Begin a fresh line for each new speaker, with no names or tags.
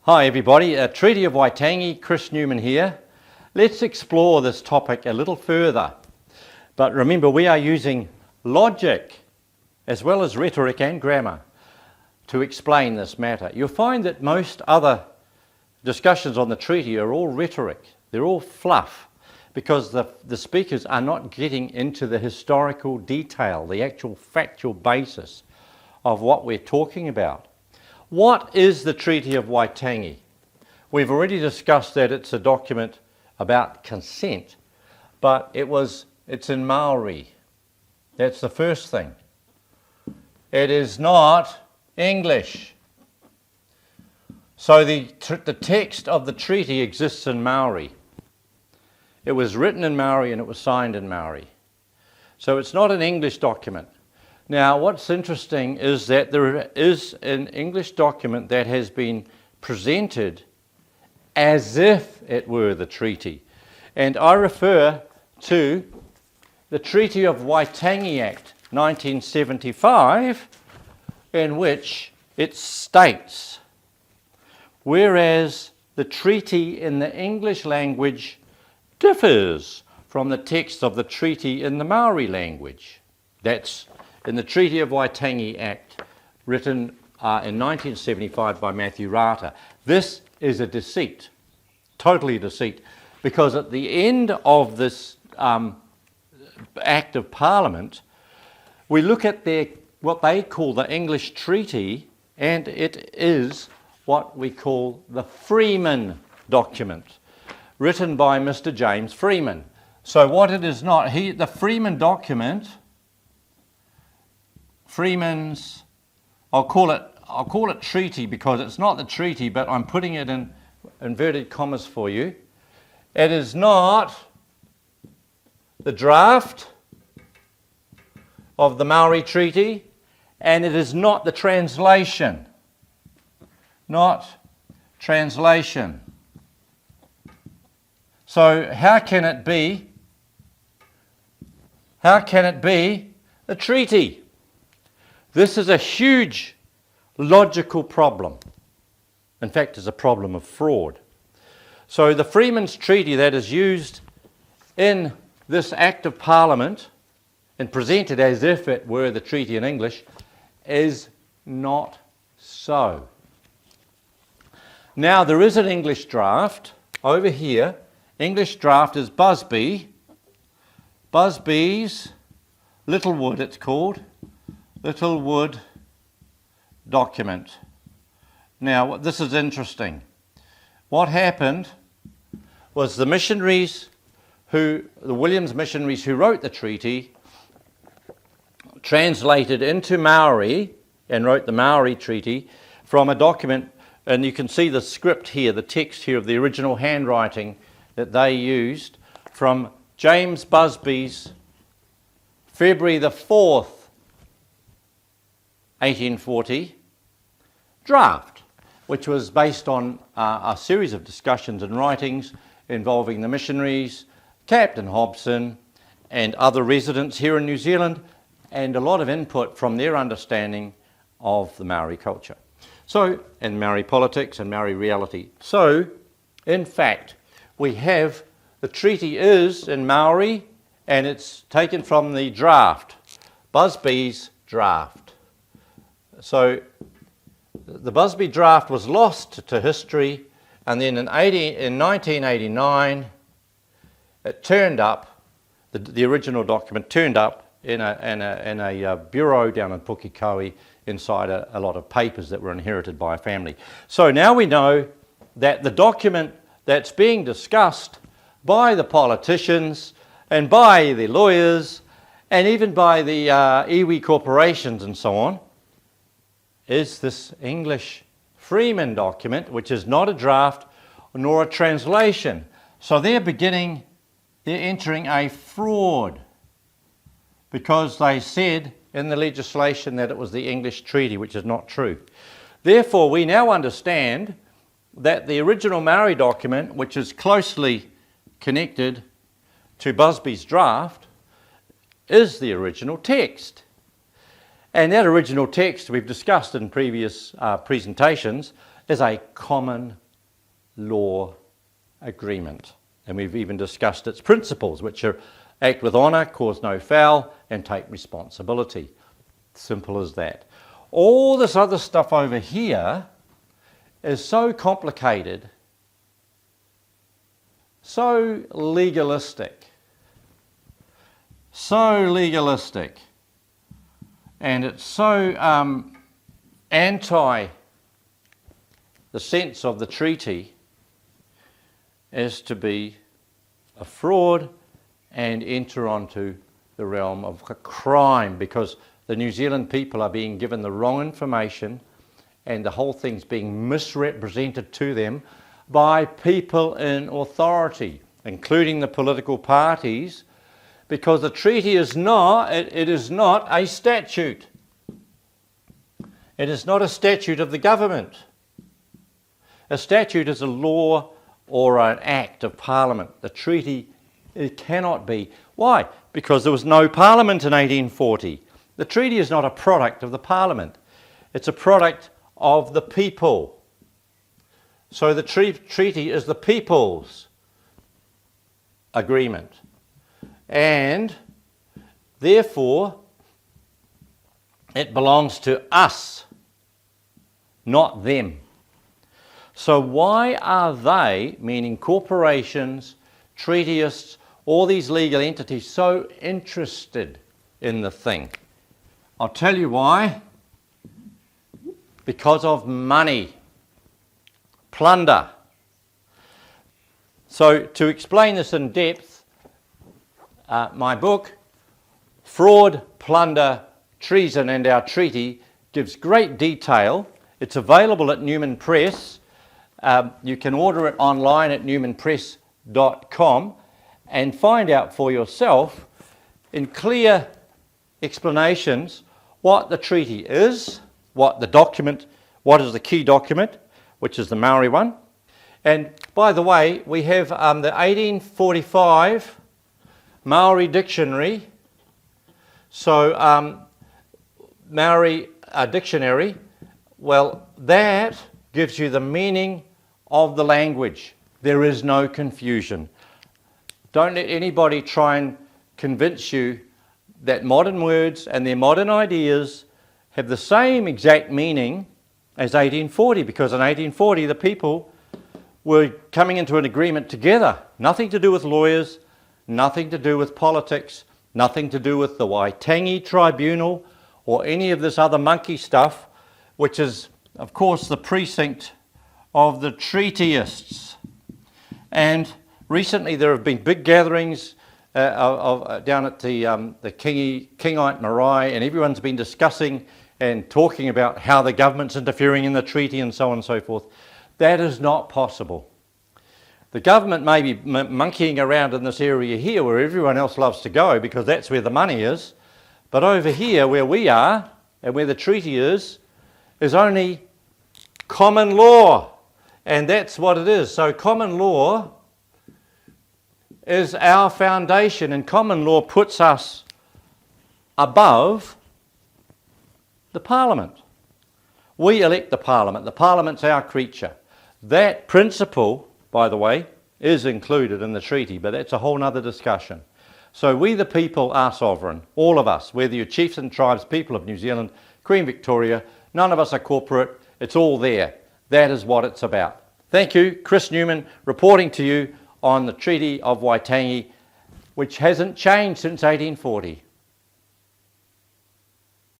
Hi everybody, Treaty of Waitangi, Chris Newman here. Let's explore this topic a little further. But remember, we are using logic as well as rhetoric and grammar to explain this matter. You'll find that most other discussions on the treaty are all rhetoric. They're all fluff because the speakers are not getting into the historical detail, the actual factual basis of what we're talking about. What is the Treaty of Waitangi? We've already discussed that it's a document about consent, but it's in Maori. That's the first thing. It is not English. So the text of the treaty exists in Maori. It was written in Maori and it was signed in Maori. So it's not an English document. Now, what's interesting is that there is an English document that has been presented as if it were the treaty. And I refer to the Treaty of Waitangi Act 1975, in which it states, whereas the treaty in the English language differs from the text of the treaty in the Maori language. That's in the Treaty of Waitangi Act, written in 1975 by Matthew Rata. This is a deceit, totally a deceit, because at the end of this Act of Parliament, we look at what they call the English Treaty, and it is what we call the Freeman document, written by Mr. James Freeman. So what it is not, the Freeman document, I'll call it treaty because it's not the treaty, but I'm putting it in inverted commas for you. It is not the draft of the Maori Treaty, and it is not the translation. Not translation. So how can it be the treaty? This is a huge logical problem. In fact, it's a problem of fraud. So the Freeman's Treaty that is used in this Act of Parliament and presented as if it were the treaty in English is not so. Now there is an English draft over here. English draft is Busby's Littlewood, it's called. Littlewood document. Now, this is interesting. What happened was the Williams missionaries who wrote the treaty translated into Maori and wrote the Maori Treaty from a document, and you can see the script here, the text here of the original handwriting that they used from James Busby's February the 4th, 1840 draft, which was based on a series of discussions and writings involving the missionaries, Captain Hobson, and other residents here in New Zealand, and a lot of input from their understanding of the Maori culture. So, and Maori politics and Maori reality. So, in fact, we have the treaty is in Maori, and it's taken from the draft, Busby's draft. So the Busby draft was lost to history, and then in 1989 it turned up, the original document turned up in a bureau down in Pukekohe inside a lot of papers that were inherited by a family. So now we know that the document that's being discussed by the politicians and by the lawyers and even by the iwi corporations and so on is this English Freeman document, which is not a draft nor a translation. So they're entering a fraud because they said in the legislation that it was the English treaty, which is not true. Therefore, we now understand that the original Maori document, which is closely connected to Busby's draft, is the original text. And that original text we've discussed in previous presentations is a common law agreement. And we've even discussed its principles, which are act with honour, cause no foul, and take responsibility. Simple as that. All this other stuff over here is so complicated, so legalistic, and it's so anti the sense of the treaty as to be a fraud and enter onto the realm of a crime, because the New Zealand people are being given the wrong information and the whole thing's being misrepresented to them by people in authority, including the political parties, because the treaty is not, it is not a statute. It is not a statute of the government. A statute is a law or an act of Parliament. The treaty, it cannot be. Why? Because there was no Parliament in 1840. The treaty is not a product of the Parliament. It's a product of the people. So the treaty is the people's agreement. And therefore, it belongs to us, not them. So why are they, meaning corporations, treatyists, all these legal entities, so interested in the thing? I'll tell you why. Because of money, plunder. So to explain this in depth, my book, Fraud, Plunder, Treason and Our Treaty, gives great detail. It's available at Newman Press. You can order it online at newmanpress.com and find out for yourself in clear explanations what the treaty is, what the document, what is the key document, which is the Maori one. And by the way, we have the 1845 Maori dictionary. So Maori dictionary, well, that gives you the meaning of the language. There is no confusion. Don't let anybody try and convince you that modern words and their modern ideas have the same exact meaning as 1840, because in 1840 the people were coming into an agreement together. Nothing to do with lawyers, nothing to do with politics, nothing to do with the Waitangi Tribunal or any of this other monkey stuff, which is, of course, the precinct of the treatyists. And recently there have been big gatherings down at the Kingite Marae, and everyone's been discussing and talking about how the government's interfering in the treaty and so on and so forth. That is not possible. The government may be monkeying around in this area here where everyone else loves to go because that's where the money is, but over here where we are and where the treaty is only common law, and that's what it is. So common law is our foundation, and common law puts us above the Parliament. We elect the Parliament. The Parliament's our creature. That principle, by the way, is included in the treaty, but that's a whole other discussion. So we the people are sovereign, all of us, whether you're chiefs and tribes, people of New Zealand, Queen Victoria, none of us are corporate, it's all there. That is what it's about. Thank you, Chris Newman, reporting to you on the Treaty of Waitangi, which hasn't changed since 1840.